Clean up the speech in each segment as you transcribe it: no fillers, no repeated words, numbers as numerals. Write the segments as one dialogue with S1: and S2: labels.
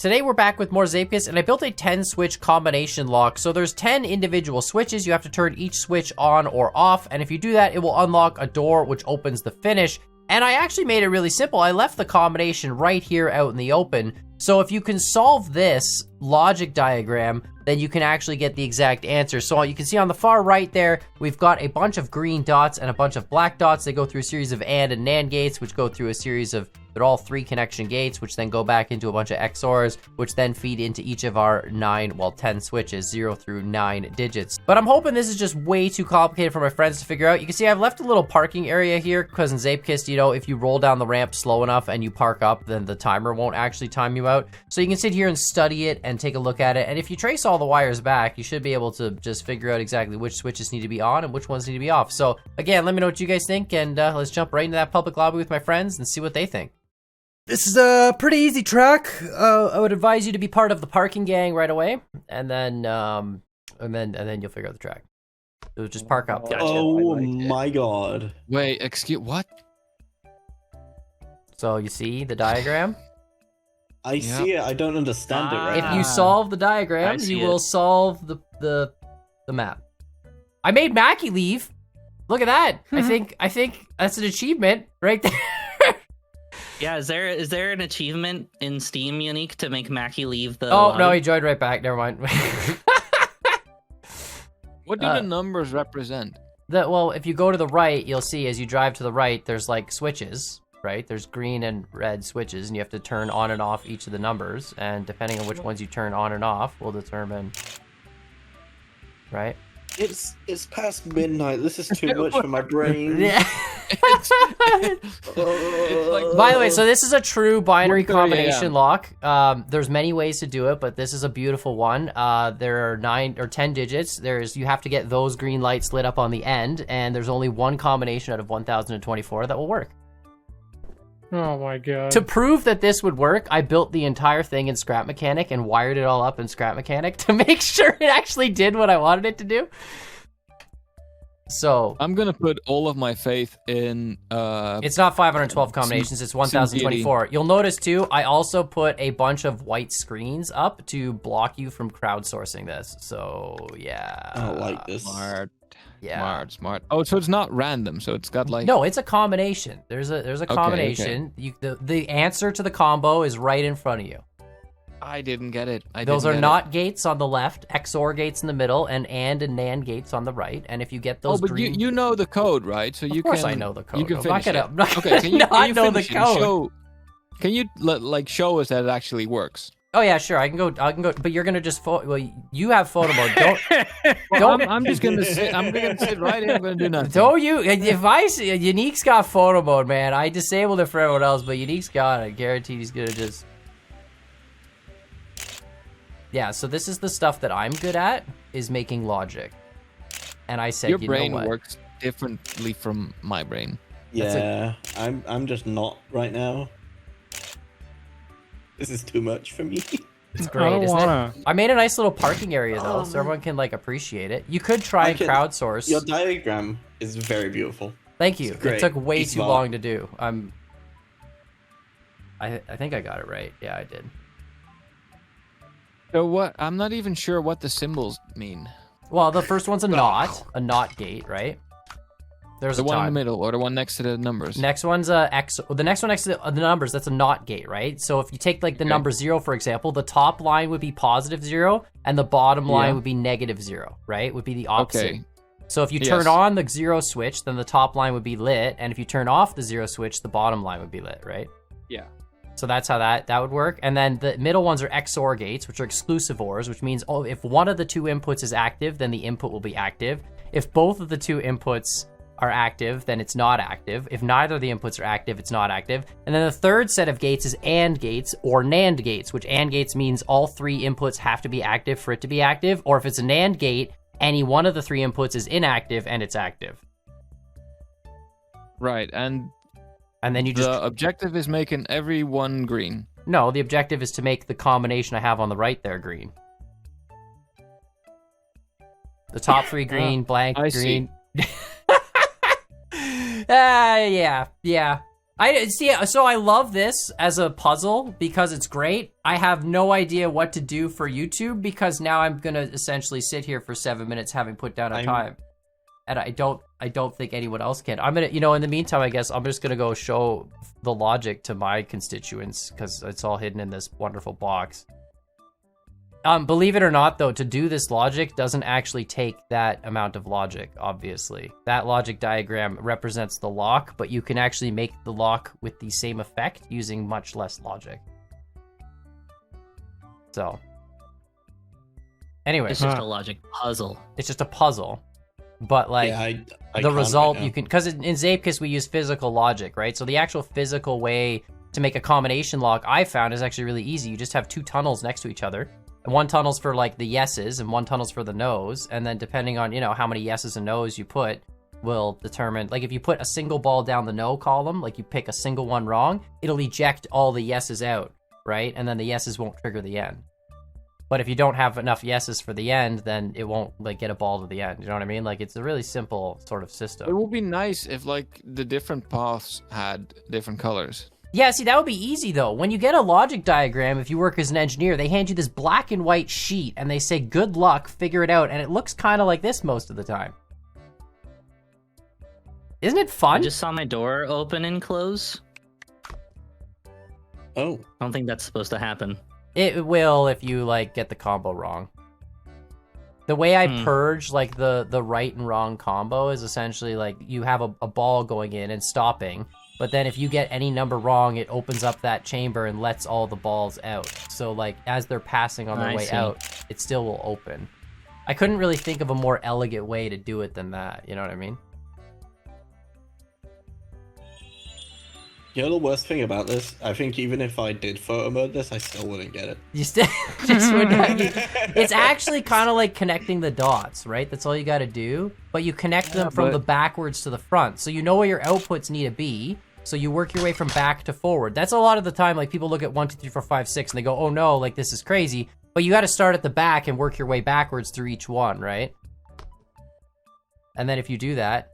S1: Today we're back with more Zeepkist, and I built a 10-switch combination lock. So there's 10 individual switches. You have to turn each switch on or off, and if you do that, it will unlock a door which opens the finish. And I actually made it really simple. I left the combination right here out in the open. So if you can solve this logic diagram, then you can actually get the exact answer. So you can see on the far right there, we've got a bunch of green dots and a bunch of black dots. They go through a series of AND and NAND gates, which go through a series of, they're all 3 connection gates, which then go back into a bunch of XORs, which then feed into each of our 10 switches, 0 through 9 digits. But I'm hoping this is just way too complicated for my friends to figure out. You can see I've left a little parking area here, because in Zeepkist, you know, if you roll down the ramp slow enough and you park up, then the timer won't actually time you out. So you can sit here and study it and take a look at it. And if you trace all the wires back, you should be able to just figure out exactly which switches need to be on and which ones need to be off. So again, let me know what you guys think, and let's jump right into that public lobby with my friends and see what they think. This is a pretty easy track. I would advise you to be part of the parking gang right away, and then you'll figure out the track. So just park up.
S2: Gotcha. Oh my god!
S3: Wait, excuse what?
S1: So you see the diagram?
S2: I see it. I don't understand it right
S1: If
S2: now.
S1: you solve the diagram, you will solve the map. I made Mackie leave. Look at that. I think that's an achievement right there.
S4: Yeah, is there an achievement in Steam unique to make Mackie leave the
S1: Oh,
S4: lobby?
S1: no, he joined right back. Never mind.
S3: What do the numbers represent?
S1: Well, if you go to the right, you'll see as you drive to the right, there's like switches, right? There's green and red switches, and you have to turn on and off each of the numbers. And depending on which ones you turn on and off will determine, right?
S2: It's past midnight. This is too much for my brain.
S1: Yeah.
S3: It's like,
S1: By the way, so this is a true binary
S3: 1:30
S1: combination lock. There's many ways to do it, but this is a beautiful one. There are 9 or 10 digits. You have to get those green lights lit up on the end, and there's only one combination out of 1024 that will work.
S5: Oh my god.
S1: To prove that this would work, I built the entire thing in Scrap Mechanic and wired it all up in Scrap Mechanic to make sure it actually did what I wanted it to do. So
S3: I'm gonna put all of my faith in.
S1: It's not 512 combinations, it's 1024. You'll notice too, I also put a bunch of white screens up to block you from crowdsourcing this. So yeah.
S2: I don't like this.
S3: Smart.
S1: Yeah.
S3: Smart. Oh, so it's not random. So it's got like.
S1: No, it's a combination. There's a combination.
S3: Okay.
S1: The answer to the combo is right in front of you.
S3: I didn't get it.
S1: Those are NOT gates on the left, XOR gates in the middle, and NAND gates on the right. And if you get those green...
S3: but you know the code, right? So you can.
S1: Of course I know the code.
S3: You can
S1: I'm
S3: finish
S1: not gonna,
S3: it. Okay, can you
S1: know the
S3: finish it?
S1: code.
S3: Can you like show us that it actually works?
S1: Oh yeah, sure. I can go. But you're gonna just well, you have photo mode. Don't.
S3: I'm just gonna sit. I'm gonna sit right here. I'm gonna do nothing.
S1: Don't you? If I see Unique's got photo mode, man. I disabled it for everyone else, but Unique's got it. Guaranteed he's gonna just. Yeah. So this is the stuff that I'm good at, is making logic. And I said,
S3: your
S1: you
S3: brain
S1: know what?
S3: works differently from my brain.
S2: Yeah, I'm just not right now. This is too much for me.
S1: It's great, isn't it? I made a nice little parking area though, so everyone can like appreciate it. You could try and crowdsource.
S2: Your diagram is very beautiful.
S1: Thank you. It took way too long to do. I think I got it right. Yeah, I did.
S3: So what? I'm not even sure what the symbols mean.
S1: Well, the first one's a NOT gate, right? There's
S3: the
S1: a
S3: one
S1: time.
S3: in the middle, or the one next to the numbers.
S1: Next one's a X. The next one next to the numbers, that's a NOT gate, right? So if you take like the number 0, for example, the top line would be +0, and the bottom line would be -0, right? Would be the opposite. Okay. So if you turn on the 0 switch, then the top line would be lit, and if you turn off the 0 switch, the bottom line would be lit, right?
S3: Yeah.
S1: So that's how that would work. And then the middle ones are XOR gates, which are exclusive ORs, which means if one of the 2 inputs is active, then the input will be active. If both of the 2 inputs are active, then it's not active. If neither of the inputs are active, it's not active. And then the third set of gates is AND gates or NAND gates, which AND gates means all 3 inputs have to be active for it to be active. Or if it's a NAND gate, any one of the 3 inputs is inactive and it's active.
S3: Right, and
S1: then you just...
S3: The objective is making everyone green.
S1: No, the objective is to make the combination I have on the right there green. The top 3 green, blank,
S3: I
S1: green. Yeah. I see. So I love this as a puzzle because it's great. I have no idea what to do for YouTube because now I'm gonna essentially sit here for 7 minutes having put down a time, and I don't think anyone else can. I'm gonna, in the meantime, I guess I'm just gonna go show the logic to my constituents because it's all hidden in this wonderful box. Believe it or not, though, to do this logic doesn't actually take that amount of logic, obviously. That logic diagram represents the lock, but you can actually make the lock with the same effect using much less logic. So, anyway.
S4: It's just a logic puzzle.
S1: It's just a puzzle. But, like,
S2: I
S1: the result
S2: right
S1: you can... Because in Zeepkist, we use physical logic, right? So the actual physical way to make a combination lock I found is actually really easy. You just have two tunnels next to each other. And one tunnel's for, like, the yeses, and one tunnel's for the no's. And then depending on, how many yeses and no's you put will determine... Like, if you put a single ball down the no column, like you pick a single one wrong, it'll eject all the yeses out, right? And then the yeses won't trigger the end. But if you don't have enough yeses for the end, then it won't, like, get a ball to the end. You know what I mean? Like, it's a really simple sort of system.
S3: It would be nice if, like, the different paths had different colors.
S1: Yeah, see, that would be easy, though. When you get a logic diagram, if you work as an engineer, they hand you this black and white sheet, and they say, good luck, figure it out, and it looks kind of like this most of the time. Isn't it fun?
S4: I just saw my door open and close.
S2: Oh.
S4: I don't think that's supposed to happen.
S1: It will if you, like, get the combo wrong. The way I purge, like, the right and wrong combo is essentially, like, you have a ball going in and stopping, but then if you get any number wrong, it opens up that chamber and lets all the balls out. So, like, as they're passing on their way out, it still will open. I couldn't really think of a more elegant way to do it than that, you know what I mean?
S2: You know the worst thing about this? I think even if I did photo mode this, I still wouldn't get it.
S1: You still just wouldn't. It's actually kind of like connecting the dots, right? That's all you got to do. But you connect them from the backwards to the front. So you know where your outputs need to be. So you work your way from back to forward. That's a lot of the time, like, people look at 1, 2, 3, 4, 5, 6, and they go, oh no, like, this is crazy. But you got to start at the back and work your way backwards through each one, right? And then if you do that,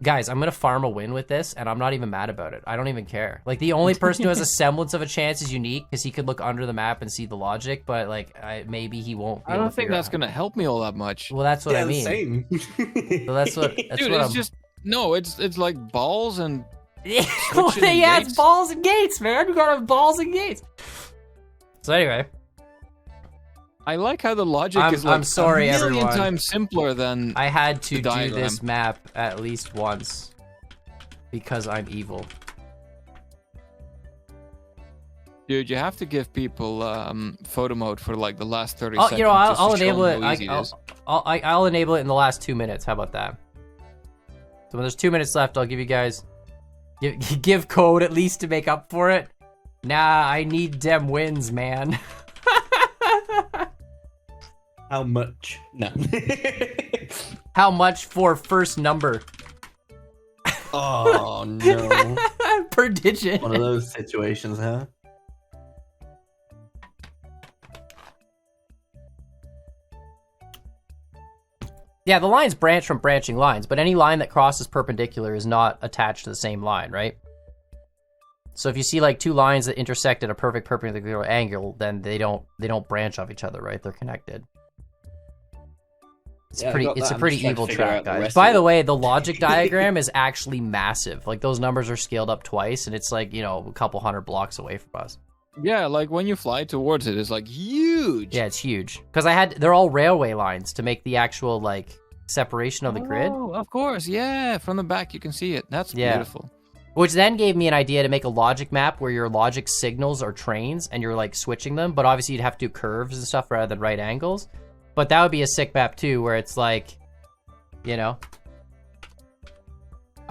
S1: guys, I'm gonna farm a win with this, and I'm not even mad about it. I don't even care. Like, the only person who has a semblance of a chance is Unique, because he could look under the map and see the logic, but, like, maybe he won't be
S3: I
S1: able
S3: don't
S1: to
S3: think
S1: figure
S3: that's
S1: out.
S3: gonna help me all that much.
S1: Well, that's what I mean.
S2: Same.
S1: So that's what
S3: Dude,
S1: I'm...
S3: it's just no. It's like balls and
S1: Yeah,
S3: switching
S1: it's
S3: gates.
S1: balls and gates, man. We gotta have balls and gates. So anyway,
S3: I like how the logic is like
S1: I'm sorry,
S3: a million
S1: everyone.
S3: times simpler than
S1: I had to
S3: The
S1: do
S3: diagram.
S1: this map at least once because I'm evil.
S3: Dude, you have to give people photo mode for like the last 30
S1: Oh,
S3: seconds.
S1: I'll
S3: just to show
S1: enable
S3: them
S1: it.
S3: how easy it is.
S1: I'll enable it in the last 2 minutes. How about that? So when there's 2 minutes left, I'll give you guys give code at least to make up for it. Nah, I need them wins, man.
S2: How much? No.
S1: How much for first number
S2: Oh no.
S1: per digit?
S2: One of those situations, huh?
S1: Yeah, the lines branch from branching lines, but any line that crosses perpendicular is not attached to the same line, right? So if you see like two lines that intersect at a perfect perpendicular angle, then they don't branch off each other, right? They're connected. It's
S2: Yeah, I got
S1: it's
S2: that.
S1: a
S2: I'm
S1: pretty
S2: just trying to
S1: evil
S2: figure
S1: track,
S2: out the
S1: guys.
S2: rest
S1: By
S2: of
S1: the
S2: it.
S1: way, the logic diagram is actually massive. Like, those numbers are scaled up twice, and it's like, a couple hundred blocks away from us.
S3: Yeah, like when you fly towards it, it's like huge.
S1: Yeah, it's huge. Because they're all railway lines to make the actual, like, separation of the grid.
S3: Oh, of course, yeah. From the back, you can see it. That's
S1: Yeah.
S3: beautiful.
S1: Which then gave me an idea to make a logic map where your logic signals are trains and you're, like, switching them. But obviously you'd have to do curves and stuff rather than right angles. But that would be a sick map, too, where it's like, I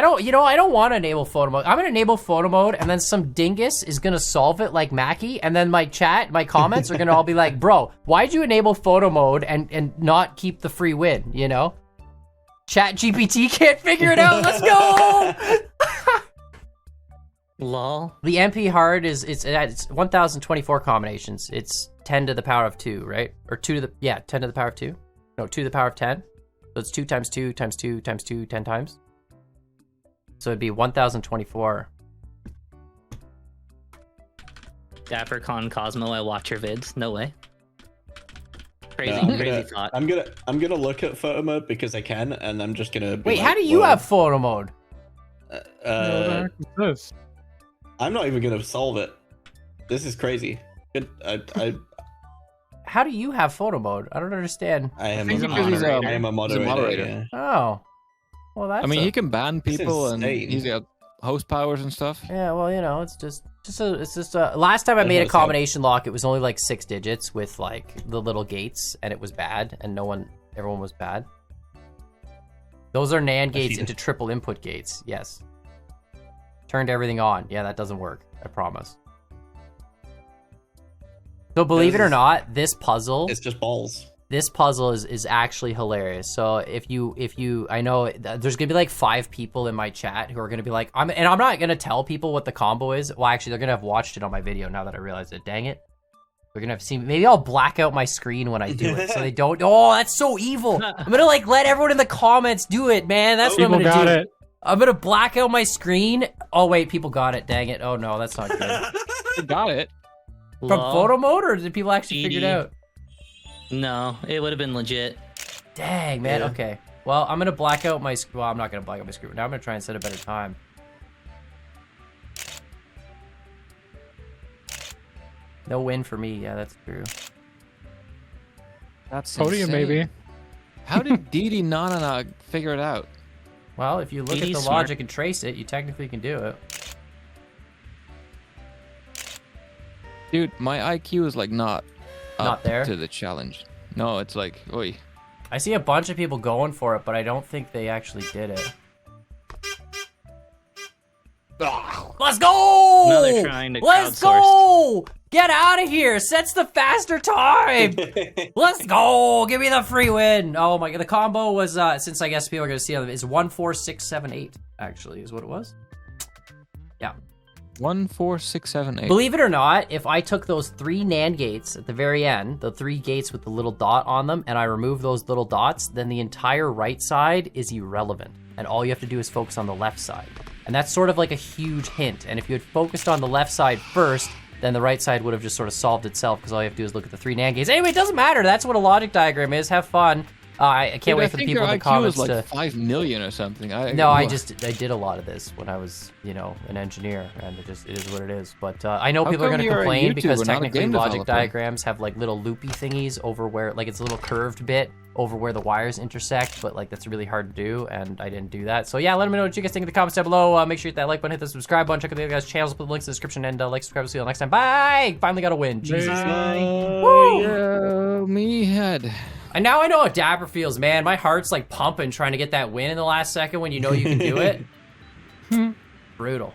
S1: don't want to enable photo mode. I'm going to enable photo mode, and then some dingus is going to solve it like Mackie, and then my comments are going to all be like, bro, why'd you enable photo mode and not keep the free win, Chat GPT can't figure it out. Let's go!
S4: Lol.
S1: The MP hard it's 1024 combinations. It's 10 to the power of 2, right? Or 10 to the power of 2. No, 2 to the power of 10. So it's 2 times 2 times 2 times 2, 10 times. So it'd be 1024
S4: Dappercon Cosmo, I watch your vids. No way. Crazy,
S2: No,
S4: crazy thought.
S2: I'm gonna look at photo mode because I can, and I'm just gonna. Be
S1: Wait,
S2: like,
S1: how do you
S2: "Whoa."
S1: have photo mode?
S5: What the heck is this?
S2: I'm not even gonna solve it. This is crazy.
S1: How do you have photo mode? I don't understand.
S2: I am.
S3: think
S2: a
S4: because he's
S2: moderator.
S4: a-
S2: I am a moderator.
S3: moderator.
S2: Yeah.
S1: Oh, well, that's.
S3: I mean, he can ban
S2: That's
S3: people, and
S2: insane.
S3: he's got host powers and stuff.
S1: Yeah, well, it's just last time I made a
S2: host, yeah.
S1: combination lock, it was only like 6 digits with like the little gates, and it was bad, and everyone was bad. Those are NAND gates
S2: see
S1: into triple input gates. Yes. Turned everything on. Yeah, that doesn't work. I promise. So believe it or not, this puzzle
S2: It's just balls.
S1: is actually hilarious. So if you I know there's gonna be like 5 people in my chat who are gonna be like, I'm not gonna tell people what the combo is. Well, actually, they're gonna have watched it on my video now that I realize it. Dang it. They're gonna have seen. Maybe I'll black out my screen when I do it, so they don't. Oh, that's so evil. I'm gonna like let everyone in the comments do it, man. That's what I'm
S5: People
S1: gonna
S5: got
S1: do.
S5: it.
S1: I'm gonna black out my screen. Oh wait, people got it. Dang it. Oh no, that's not good.
S3: He got it.
S1: From
S4: Lol.
S1: photo mode, or did people actually figure it
S4: GD.
S1: out?
S4: No, it would have been legit.
S1: Dang, man.
S2: Yeah.
S1: Okay. Well, I'm gonna black out my. Well, I'm not gonna black out my screen. Now I'm gonna try and set a better time. No win for me. Yeah, that's true.
S3: That's
S5: Podium,
S3: insane.
S5: maybe.
S3: How did Didi Nanana figure it out?
S1: Well, if you look at
S4: He's
S1: the
S4: smart.
S1: logic and trace it, you technically can do it.
S3: Dude, my IQ is like not
S1: Not
S3: up
S1: there?
S3: to the challenge. No, it's like, oi.
S1: I see a bunch of people going for it, but I don't think they actually did it. Let's go!
S4: Now they're trying to
S1: Let's
S4: crowdsource.
S1: go! Get out of here! Sets the faster time! Let's go! Give me the free win! Oh my god, the combo was, since I guess people are gonna see it, is 14678, actually, is what it was. Yeah.
S3: 1, 4, 6, 7, 8.
S1: Believe it or not, if I took those 3 NAND gates at the very end, the 3 gates with the little dot on them, and I remove those little dots, then the entire right side is irrelevant. And all you have to do is focus on the left side. And that's sort of like a huge hint. And if you had focused on the left side first, then the right side would have just sort of solved itself, because all you have to do is look at the 3 NAND gates. Anyway, it doesn't matter. That's what a logic diagram is. Have fun. I can't wait for the people in the comments
S3: like
S1: to...
S3: 5 million or something.
S1: No, I did a lot of this when I was, an engineer, and it is what it is. But I know
S3: How
S1: people are
S3: come
S1: going to
S3: you're a
S1: complain because
S3: YouTuber, not a
S1: technically
S3: game
S1: logic
S3: developer?
S1: diagrams have like little loopy thingies over where, like, it's a little curved bit over where the wires intersect, but like that's really hard to do, and I didn't do that. So yeah, let me know what you guys think in the comments down below. Make sure you hit that like button, hit the subscribe button, check out the other guys' channels, put the links in the description, and like, subscribe. See you all next time. Bye! Finally got a win. Jesus. Woo!
S3: Yeah, me head.
S1: And now I know how Dapper feels, man. My heart's like pumping trying to get that win in the last second when you know you can do it. Brutal.